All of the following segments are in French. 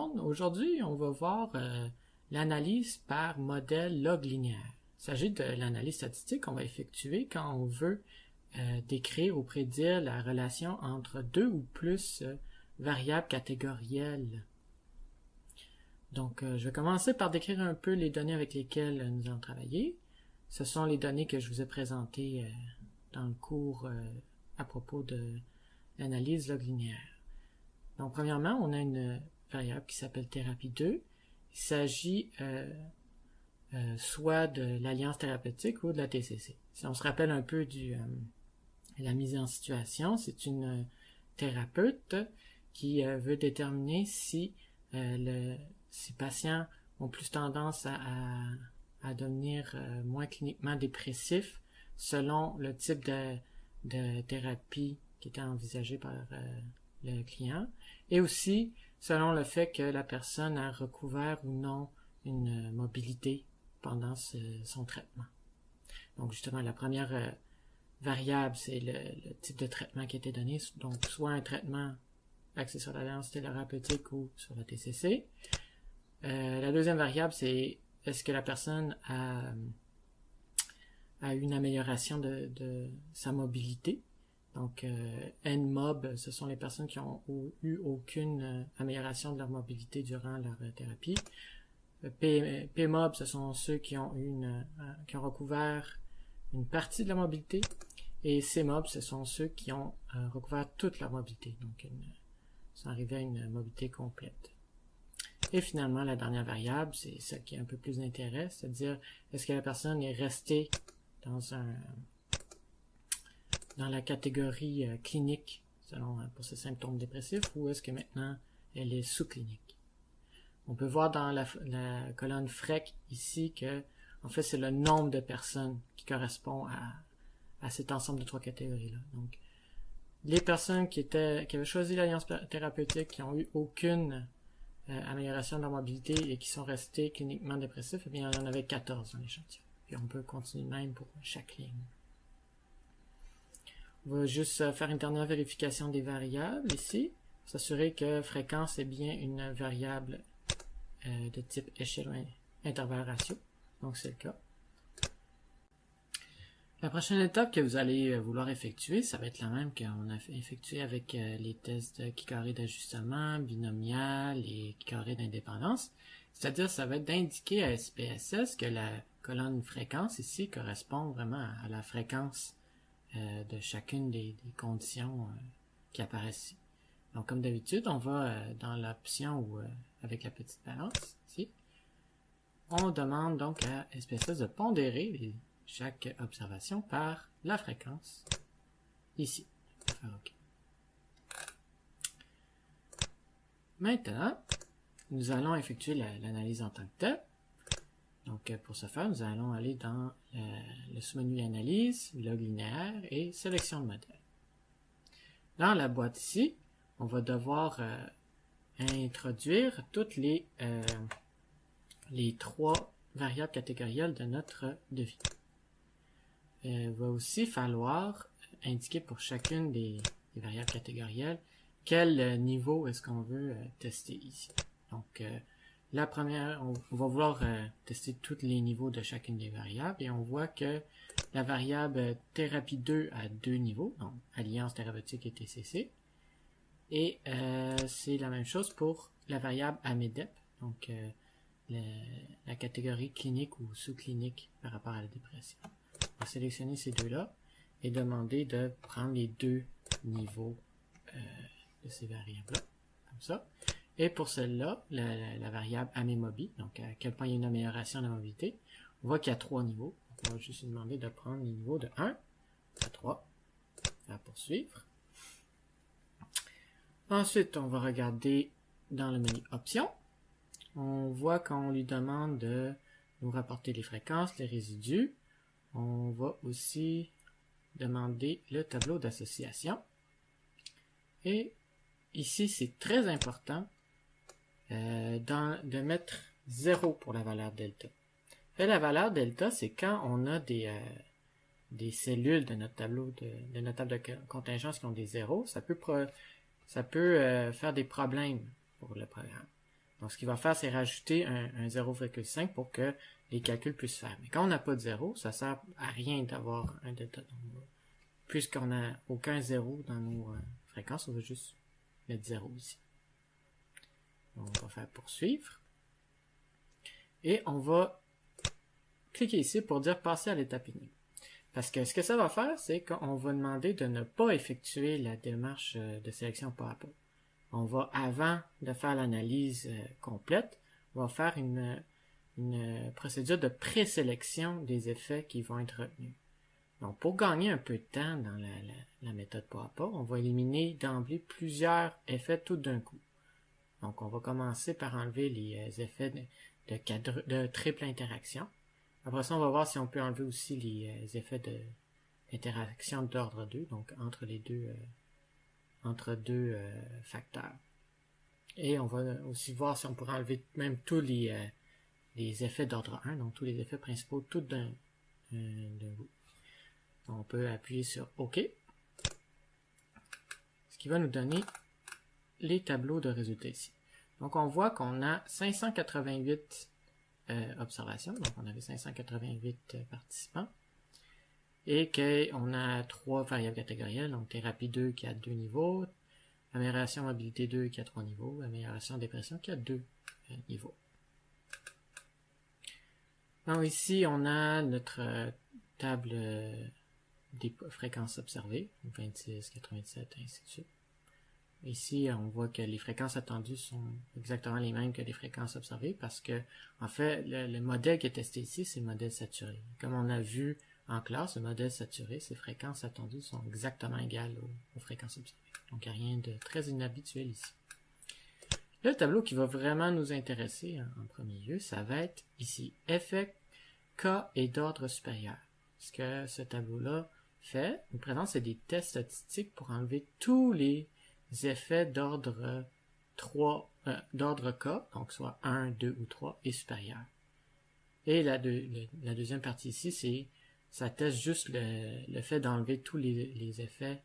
monde. Aujourd'hui, on va voir l'analyse par modèle log linéaire. Il s'agit de l'analyse statistique qu'on va effectuer quand on veut décrire ou prédire la relation entre deux ou plus variables catégorielles. Donc, je vais commencer par décrire un peu les données avec lesquelles nous allons travailler. Ce sont les données que je vous ai présentées dans le cours à propos de l'analyse log linéaire. Donc, premièrement, on a une variable qui s'appelle thérapie 2. Il s'agit soit de l'alliance thérapeutique ou de la TCC. Si on se rappelle un peu de la mise en situation, c'est une thérapeute qui veut déterminer si ces patients ont plus tendance à devenir moins cliniquement dépressifs selon le type de thérapie qui était envisagée par le client, et aussi selon le fait que la personne a recouvert ou non une mobilité pendant son traitement. Donc justement, la première variable, c'est le type de traitement qui a été donné, donc soit un traitement axé sur l'alliance thérapeutique ou sur la TCC. La deuxième variable, c'est est-ce que la personne a eu une amélioration de sa mobilité. Donc, NMOB, ce sont les personnes qui ont eu aucune amélioration de leur mobilité durant leur thérapie. PMOB, ce sont ceux qui ont recouvert une partie de la mobilité. Et CMOB, ce sont ceux qui ont recouvert toute leur mobilité. Donc, ils sont arrivés à une mobilité complète. Et finalement, la dernière variable, c'est celle qui est un peu plus d'intérêt, c'est-à-dire est-ce que la personne est restée dans la catégorie clinique pour ses symptômes dépressifs, ou est-ce que maintenant elle est sous-clinique. On peut voir dans la colonne FREC ici que en fait c'est le nombre de personnes qui correspond à cet ensemble de trois catégories-là. Donc les personnes qui avaient choisi l'alliance thérapeutique, qui ont eu aucune amélioration de leur mobilité et qui sont restées cliniquement dépressifs, eh bien il y en avait 14 dans l'échantillon. Puis on peut continuer même pour chaque ligne. On va juste faire une dernière vérification des variables ici, s'assurer que fréquence est bien une variable de type échelle intervalle ratio. Donc c'est le cas. La prochaine étape que vous allez vouloir effectuer, ça va être la même qu'on a effectué avec les tests de Qui-carré d'ajustement, binomial et Qui-carré d'indépendance. C'est-à-dire, ça va être d'indiquer à SPSS que la colonne fréquence ici correspond vraiment à la fréquence de chacune des conditions qui apparaissent ici. Donc, comme d'habitude, on va dans l'option où, avec la petite balance ici, on demande donc à SPSS de pondérer chaque observation par la fréquence ici. Okay. Maintenant, nous allons effectuer l'analyse en tant que telle. Donc, pour ce faire, nous allons aller dans le sous-menu Analyse, log linéaire et Sélection de modèle. Dans la boîte ici, on va devoir introduire toutes les trois variables catégorielles de notre devis. Il va aussi falloir indiquer pour chacune des variables catégorielles quel niveau est-ce qu'on veut tester ici. Donc, la première, on va vouloir tester tous les niveaux de chacune des variables et on voit que la variable thérapie 2 a deux niveaux, donc alliance thérapeutique et TCC. Et c'est la même chose pour la variable AMEDEP, donc la catégorie clinique ou sous-clinique par rapport à la dépression. On va sélectionner ces deux-là et demander de prendre les deux niveaux de ces variables-là, comme ça. Et pour celle-là, la variable AMEMOBI, donc à quel point il y a une amélioration de la mobilité, on voit qu'il y a trois niveaux. On va juste lui demander de prendre les niveaux de 1 à 3. On va poursuivre. Ensuite, on va regarder dans le menu Options. On voit qu'on lui demande de nous rapporter les fréquences, les résidus. On va aussi demander le tableau d'association. Et ici, c'est très important de mettre 0 pour la valeur delta. Et la valeur delta, c'est quand on a des cellules de notre tableau de notre table de contingence qui ont des zéros, ça peut faire des problèmes pour le programme. Donc, ce qu'il va faire, c'est rajouter un 0,5 pour que les calculs puissent faire. Mais quand on n'a pas de 0, ça sert à rien d'avoir un delta. Puisqu'on n'a aucun 0 dans nos fréquences, on va juste mettre 0 ici. Donc, on va faire poursuivre. Et on va cliquer ici pour dire passer à l'étape énigme. Parce que ce que ça va faire, c'est qu'on va demander de ne pas effectuer la démarche de sélection pas à pas. On va, avant de faire l'analyse complète, on va faire une procédure de présélection des effets qui vont être retenus. Donc, pour gagner un peu de temps dans la méthode pas à pas, on va éliminer d'emblée plusieurs effets tout d'un coup. Donc, on va commencer par enlever les effets de triple interaction. Après ça, on va voir si on peut enlever aussi les effets d'interaction d'ordre 2, donc entre deux facteurs. Et on va aussi voir si on pourrait enlever même tous les effets d'ordre 1, donc tous les effets principaux, tout d'un coup. On peut appuyer sur OK, ce qui va nous donner les tableaux de résultats ici. Donc on voit qu'on a 588 observations, donc on avait 588 participants, et qu'on a 3 variables catégorielles, donc thérapie 2 qui a 2 niveaux, amélioration mobilité 2 qui a 3 niveaux, amélioration dépression qui a 2 niveaux. Donc ici on a notre table des fréquences observées, 26, 87, ainsi de suite. Ici, on voit que les fréquences attendues sont exactement les mêmes que les fréquences observées parce que, en fait, le modèle qui est testé ici, c'est le modèle saturé. Comme on a vu en classe, le modèle saturé, ses fréquences attendues sont exactement égales aux fréquences observées. Donc, il n'y a rien de très inhabituel ici. Le tableau qui va vraiment nous intéresser en premier lieu, ça va être ici, effet K et d'ordre supérieur. Ce que ce tableau-là fait, nous présente, c'est des tests statistiques pour enlever tous les effets d'ordre 3, d'ordre K, donc soit 1, 2 ou 3, et supérieur. Et la deuxième partie ici, ça teste juste le fait d'enlever tous les effets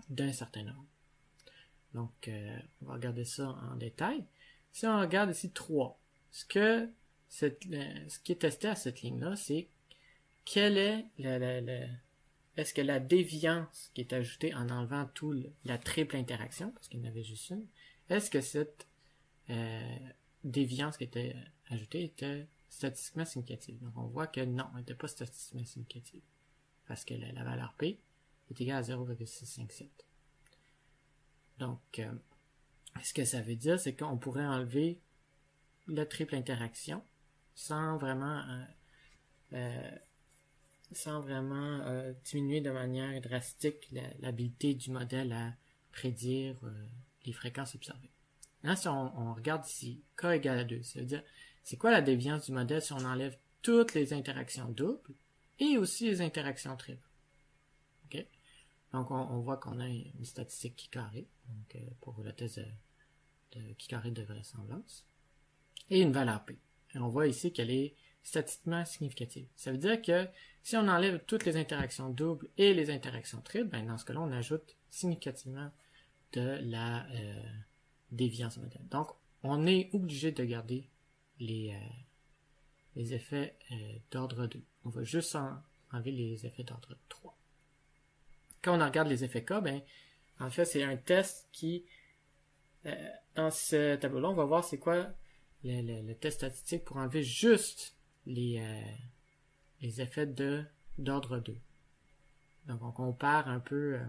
d'un certain nombre. Donc, on va regarder ça en détail. Si on regarde ici 3, ce qui est testé à cette ligne-là, c'est quelle est est-ce que la déviance qui est ajoutée en enlevant la triple interaction, parce qu'il y en avait juste une, est-ce que cette déviance qui était ajoutée était statistiquement significative? Donc on voit que non, elle n'était pas statistiquement significative, parce que la valeur P est égale à 0,657. Donc, ce que ça veut dire, c'est qu'on pourrait enlever la triple interaction sans vraiment diminuer de manière drastique l'habilité du modèle à prédire les fréquences observées. Là, si on regarde ici, K égale à 2, ça veut dire, c'est quoi la déviance du modèle si on enlève toutes les interactions doubles et aussi les interactions triples? Okay? Donc, on voit qu'on a une statistique qui carré, donc pour le test de qui carré de vraisemblance, et une valeur P. Et on voit ici qu'elle est statistiquement significative. Ça veut dire que si on enlève toutes les interactions doubles et les interactions triples, ben dans ce cas-là, on ajoute significativement de la déviance modèle. Donc, on est obligé de garder les effets d'ordre 2. On va juste enlever les effets d'ordre 3. Quand on regarde les effets K, ben, en fait, c'est un test qui, dans ce tableau-là, on va voir c'est quoi le test statistique pour enlever juste les effets d'ordre 2. Donc, on compare un peu,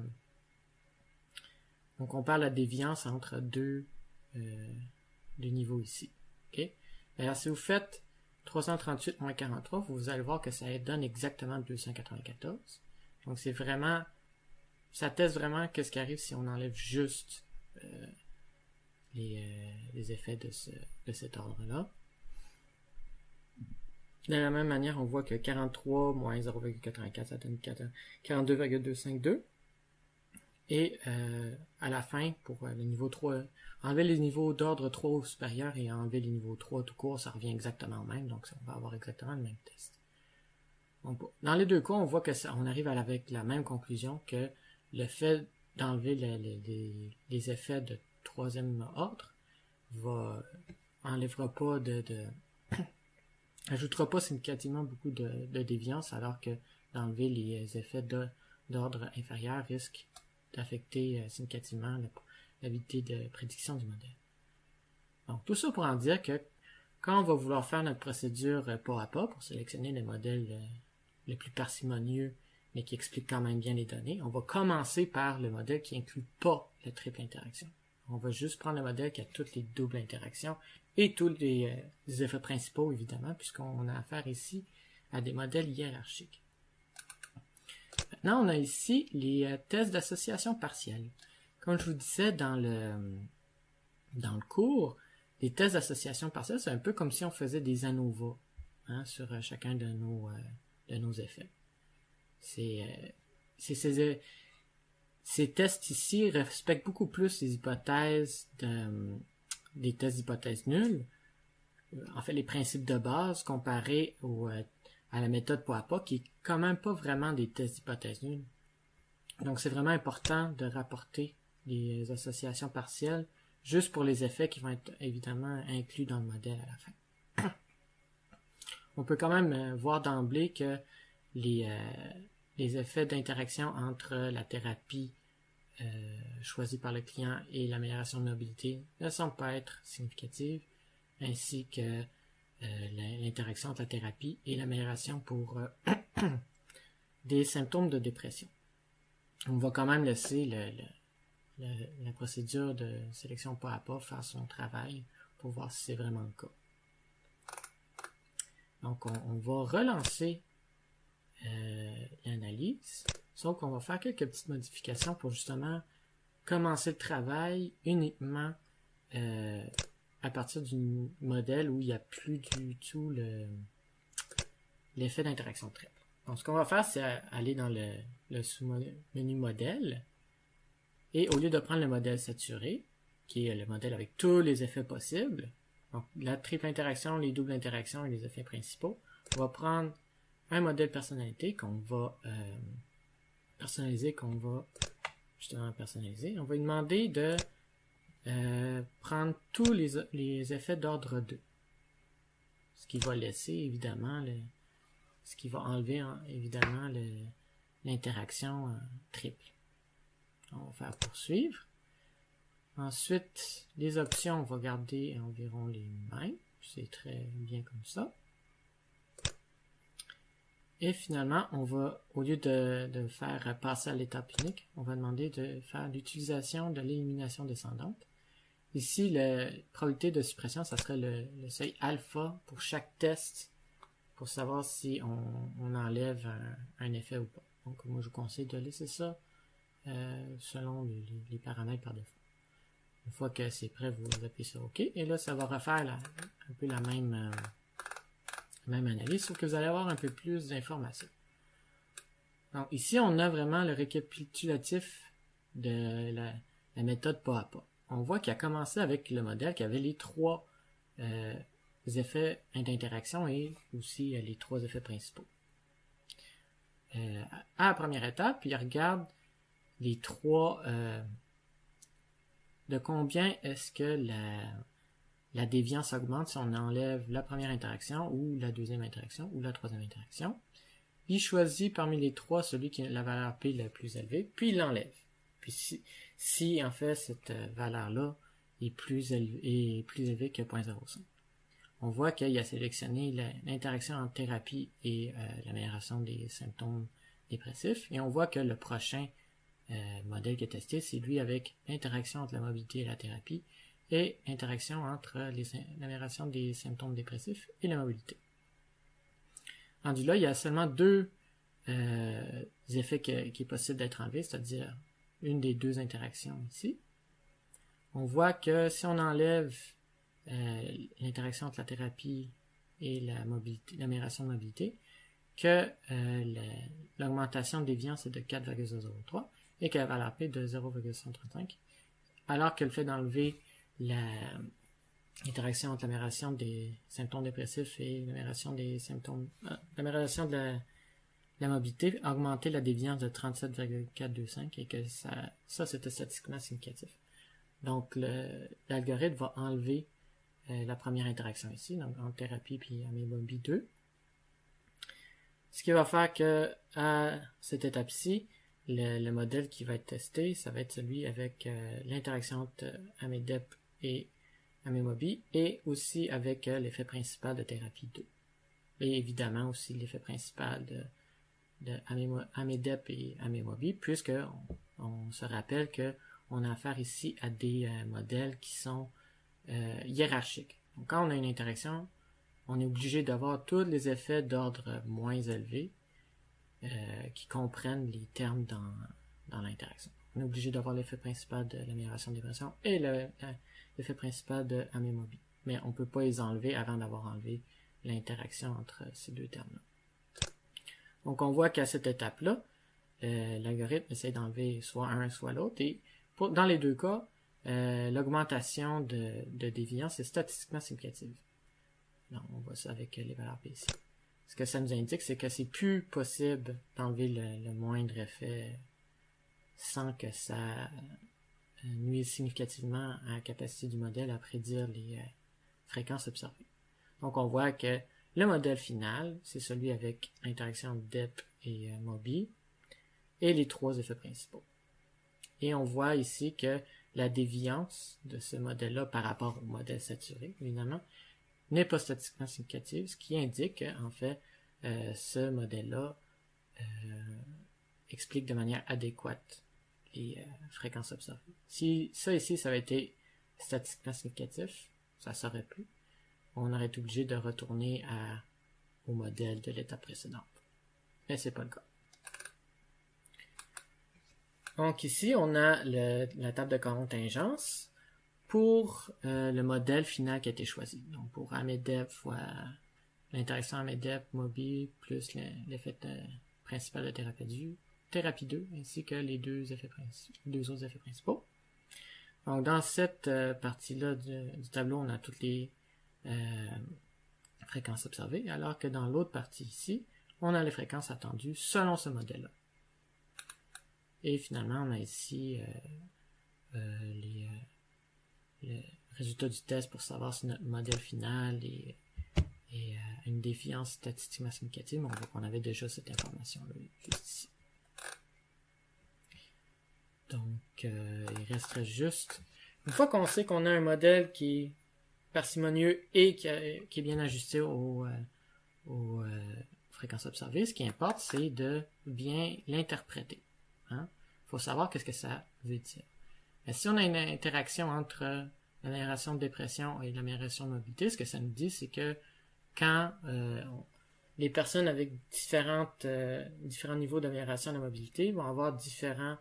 on compare la déviance entre deux niveaux ici. Okay? Alors, si vous faites 338 moins 43, vous allez voir que ça donne exactement 294. Donc, c'est vraiment, ça teste vraiment qu'est-ce qui arrive si on enlève juste les effets de cet ordre-là. De la même manière, on voit que 43 moins 0,84, ça donne 42,252. Et à la fin, pour le niveau 3, enlever les niveaux d'ordre 3 ou supérieur et enlever les niveaux 3 tout court, ça revient exactement au même, donc on va avoir exactement le même test. Donc, dans les deux cas, on voit que on arrive avec la même conclusion que le fait d'enlever les effets de troisième ordre va enlèvera pas ajoutera pas significativement beaucoup de déviance, alors que d'enlever les effets d'ordre inférieur risque d'affecter significativement la vitesse de prédiction du modèle. Donc, tout ça pour en dire que quand on va vouloir faire notre procédure pas à pas pour sélectionner le modèle le plus parcimonieux, mais qui explique quand même bien les données, on va commencer par le modèle qui inclut pas la triple interaction. On va juste prendre le modèle qui a toutes les doubles interactions et tous les effets principaux, évidemment, puisqu'on a affaire ici à des modèles hiérarchiques. Maintenant, on a ici les tests d'association partielle. Comme je vous disais dans le cours, les tests d'association partielle, c'est un peu comme si on faisait des ANOVA sur chacun de nos effets. Ces tests ici respectent beaucoup plus les hypothèses des tests d'hypothèse nulle. En fait, les principes de base comparés à la méthode pas à pas, qui est quand même pas vraiment des tests d'hypothèse nulle. Donc, c'est vraiment important de rapporter les associations partielles juste pour les effets qui vont être évidemment inclus dans le modèle à la fin. On peut quand même voir d'emblée que les effets d'interaction entre la thérapie choisie par le client et l'amélioration de mobilité ne semblent pas être significatives, ainsi que l'interaction entre la thérapie et l'amélioration pour des symptômes de dépression. On va quand même laisser la procédure de sélection pas à pas faire son travail pour voir si c'est vraiment le cas. Donc, on va relancer l'analyse, sauf qu'on va faire quelques petites modifications pour justement commencer le travail uniquement à partir du modèle où il n'y a plus du tout l'effet d'interaction triple. Donc, ce qu'on va faire, c'est aller dans le sous-menu modèle, et au lieu de prendre le modèle saturé, qui est le modèle avec tous les effets possibles, donc la triple interaction, les doubles interactions et les effets principaux, on va prendre un modèle personnalité qu'on va personnaliser. On va lui demander de prendre tous les effets d'ordre 2. Ce qui va laisser évidemment ce qui va enlever évidemment l'interaction triple. On va faire poursuivre. Ensuite, les options, on va garder environ les mêmes. C'est très bien comme ça. Et finalement, on va, au lieu de faire passer à l'étape unique, on va demander de faire l'utilisation de l'élimination descendante. Ici, la probabilité de suppression, ça serait le seuil alpha pour chaque test pour savoir si on enlève un effet ou pas. Donc, moi, je vous conseille de laisser ça selon les paramètres par défaut. Une fois que c'est prêt, vous appuyez sur OK. Et là, ça va refaire un peu la même analyse, sauf que vous allez avoir un peu plus d'informations. Donc, ici, on a vraiment le récapitulatif de la méthode pas à pas. On voit qu'il a commencé avec le modèle qui avait les trois effets d'interaction et aussi les trois effets principaux. À la première étape, il regarde les trois de combien est-ce que la déviance augmente si on enlève la première interaction ou la deuxième interaction ou la troisième interaction. Il choisit parmi les trois celui qui a la valeur P la plus élevée, puis il l'enlève. Puis si en fait cette valeur-là est plus élevée que 0.05. On voit qu'il a sélectionné l'interaction entre thérapie et l'amélioration des symptômes dépressifs, et on voit que le prochain modèle qui est testé, c'est lui avec l'interaction entre la mobilité et la thérapie, et l'interaction entre l'amélioration des symptômes dépressifs et la mobilité. Rendu là, il y a seulement deux effets qui est possible d'être enlevés, c'est-à-dire une des deux interactions ici. On voit que si on enlève l'interaction entre la thérapie et l'amélioration de mobilité, que l'augmentation de déviance est de 4,003 et que la valeur P est de 0,135, alors que le fait d'enlever l'interaction entre l'amélioration des symptômes dépressifs et l'amélioration des symptômes, l'amélioration de la mobilité a augmenté la déviance de 37,425 et que ça c'était statistiquement significatif. Donc l'algorithme va enlever la première interaction ici, donc entre thérapie puis Amoebi 2. Ce qui va faire que à cette étape-ci, le modèle qui va être testé, ça va être celui avec l'interaction entre Amedep et Amoebi et aussi avec l'effet principal de thérapie 2. Et évidemment aussi l'effet principal de Amedep et Amoebi, puisque on se rappelle que on a affaire ici à des modèles qui sont hiérarchiques. Donc quand on a une interaction, on est obligé d'avoir tous les effets d'ordre moins élevé qui comprennent les termes dans l'interaction. On est obligé d'avoir l'effet principal de l'amélioration de dépression et l'effet principal de Amoebi. Mais on ne peut pas les enlever avant d'avoir enlevé l'interaction entre ces deux termes-là. Donc on voit qu'à cette étape-là, l'algorithme essaie d'enlever soit un, soit l'autre. Et dans les deux cas, l'augmentation de déviance est statistiquement significative. Non, on voit ça avec les valeurs PCI. Ce que ça nous indique, c'est que c'est plus possible d'enlever le moindre effet sans que ça nuise significativement à la capacité du modèle à prédire les fréquences observées. Donc on voit que le modèle final, c'est celui avec interaction DEP et MOBI et les trois effets principaux. Et on voit ici que la déviance de ce modèle-là par rapport au modèle saturé, évidemment, n'est pas statistiquement significative, ce qui indique en fait ce modèle-là explique de manière adéquate les fréquences observées. Si ça ici, ça avait été statistiquement significatif, ça serait plus. On aurait été obligé de retourner au modèle de l'étape précédente. Mais c'est pas le cas. Donc ici, on a la table de contingence pour le modèle final qui a été choisi. Donc pour Amedep fois l'interaction Amedep, MOBI, plus l'effet principal de thérapie 2, ainsi que les deux autres effets principaux. Donc dans cette partie-là du tableau, on a toutes les fréquences observées, alors que dans l'autre partie ici, on a les fréquences attendues selon ce modèle-là. Et finalement, on a ici les résultats du test pour savoir si notre modèle final est une défiance statistiquement significative. On voit qu'on avait déjà cette information-là juste ici. Donc, il resterait juste... Une fois qu'on sait qu'on a un modèle qui est parcimonieux et qui est bien ajusté aux fréquences observées, ce qui importe, c'est de bien l'interpréter. Hein? Faut savoir qu'est-ce que ça veut dire. Mais si on a une interaction entre l'amélioration de dépression et l'amélioration de mobilité, ce que ça nous dit, c'est que quand les personnes avec différents niveaux d'amélioration de la mobilité vont avoir différentes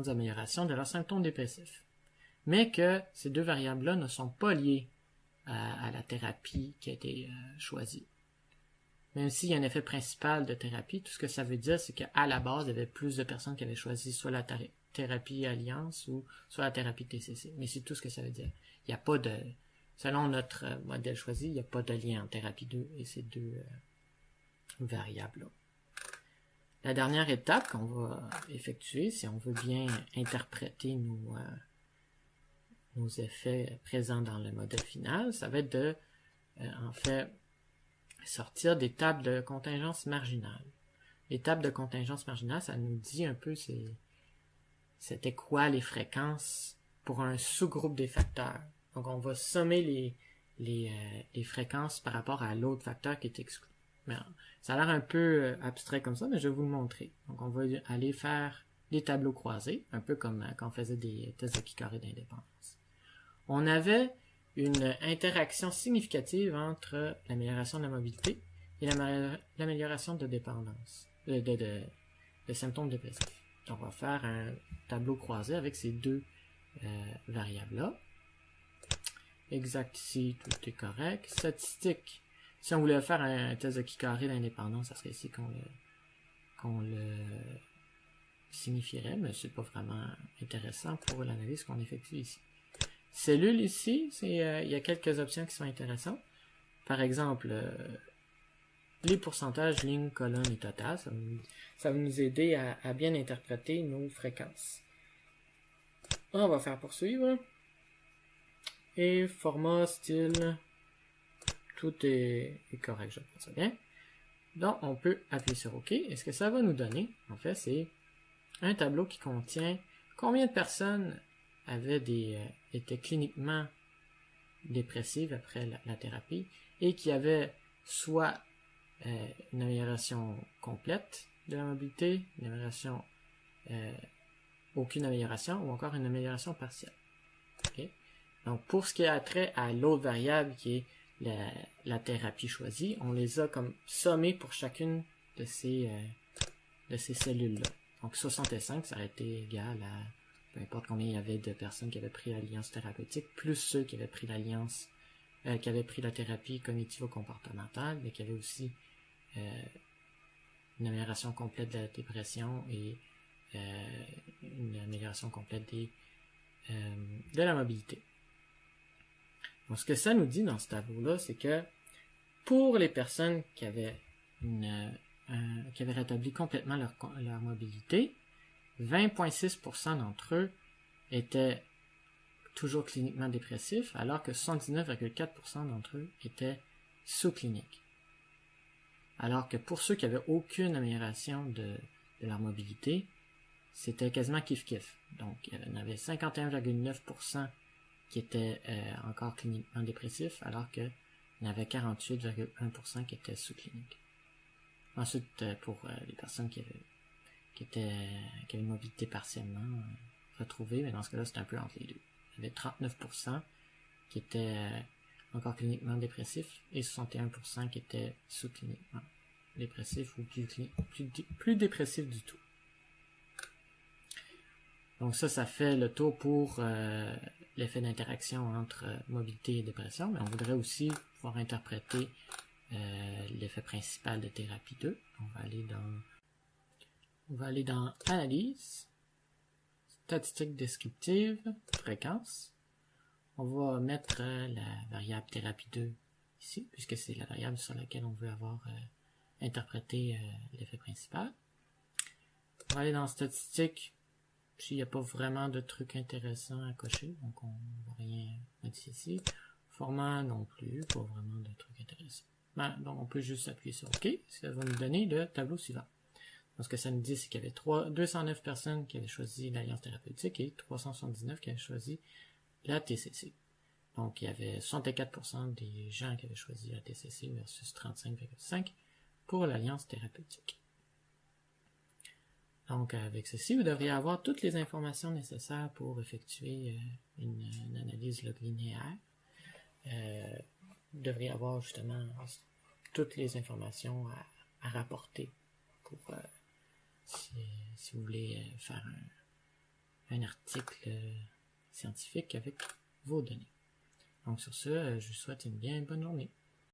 améliorations de leurs symptômes dépressifs. Mais que ces deux variables-là ne sont pas liées à la thérapie qui a été choisie. Même s'il y a un effet principal de thérapie, tout ce que ça veut dire, c'est qu'à la base, il y avait plus de personnes qui avaient choisi soit la thérapie Alliance ou soit la thérapie TCC. Mais c'est tout ce que ça veut dire. Il n'y a pas de... Selon notre modèle choisi, il n'y a pas de lien entre thérapie 2 et ces deux variables-là. La dernière étape qu'on va effectuer, si on veut bien interpréter nos effets présents dans le modèle final, ça va être de, en fait, sortir des tables de contingence marginale. Les tables de contingence marginale, ça nous dit un peu c'était quoi les fréquences pour un sous-groupe des facteurs. Donc on va sommer les fréquences par rapport à l'autre facteur qui est exclu. Mais ça a l'air un peu abstrait comme ça, mais je vais vous le montrer. Donc on va aller faire des tableaux croisés, un peu comme quand on faisait des tests de Qui-carré d'indépendance. On avait une interaction significative entre l'amélioration de la mobilité et l'amélioration de dépendance, de symptômes dépressifs. Donc on va faire un tableau croisé avec ces deux variables-là. Exact ici, tout est correct. Statistique. Si on voulait faire un test de Qui-carré d'indépendance, ça serait ici qu'on le signifierait, mais c'est pas vraiment intéressant pour l'analyse qu'on effectue ici. Cellules ici, il y a quelques options qui sont intéressantes. Par exemple, les pourcentages, lignes, colonnes et totales, ça va nous aider à bien interpréter nos fréquences. On va faire poursuivre. Et format, style, tout est correct, je pense bien. Donc, on peut appuyer sur OK. Et ce que ça va nous donner, en fait, c'est un tableau qui contient combien de personnes étaient cliniquement dépressives après la thérapie et qui avaient soit une amélioration complète de la mobilité, une amélioration, aucune amélioration ou encore une amélioration partielle. Okay? Donc, pour ce qui a trait à l'autre variable qui est la thérapie choisie, on les a comme sommés pour chacune de ces cellules-là. Donc 65, ça aurait été égal à peu importe combien il y avait de personnes qui avaient pris l'alliance thérapeutique, plus ceux qui avaient pris qui avaient pris la thérapie cognitivo-comportementale, mais qui avaient aussi une amélioration complète de la dépression et une amélioration complète de la mobilité. Donc, ce que ça nous dit dans ce tableau-là, c'est que pour les personnes qui avaient rétabli complètement leur mobilité, 20,6% d'entre eux étaient toujours cliniquement dépressifs, alors que 79,4% d'entre eux étaient sous-cliniques. Alors que pour ceux qui avaient aucune amélioration de leur mobilité, c'était quasiment kiff-kiff. Donc, il y en avait 51,9% qui étaient encore cliniquement dépressifs, alors qu'il y en avait 48,1% qui étaient sous-cliniques. Ensuite, pour les personnes qui avaient une mobilité partiellement retrouvée, mais dans ce cas-là, c'était un peu entre les deux. Il y avait 39% qui étaient encore cliniquement dépressifs et 61% qui étaient sous-cliniquement dépressifs ou plus dépressifs du tout. Donc ça fait le tour pour l'effet d'interaction entre mobilité et dépression, mais on voudrait aussi pouvoir interpréter l'effet principal de thérapie 2. On va aller dans Analyse, Statistiques descriptives, Fréquence. On va mettre la variable thérapie 2 ici, puisque c'est la variable sur laquelle on veut avoir interprété l'effet principal. On va aller dans Statistiques. S'il n'y a pas vraiment de trucs intéressants à cocher, donc on ne va rien modifier ici. Format non plus, pas vraiment de trucs intéressants. Donc on peut juste appuyer sur OK, ça va nous donner le tableau suivant. Donc ce que ça nous dit, c'est qu'il y avait 209 personnes qui avaient choisi l'alliance thérapeutique et 379 qui avaient choisi la TCC. Donc il y avait 64% des gens qui avaient choisi la TCC versus 35,5% pour l'alliance thérapeutique. Donc, avec ceci, vous devriez avoir toutes les informations nécessaires pour effectuer une analyse log linéaire. Vous devriez avoir justement toutes les informations à rapporter pour si vous voulez faire un article scientifique avec vos données. Donc, sur ce, je vous souhaite une bien bonne journée.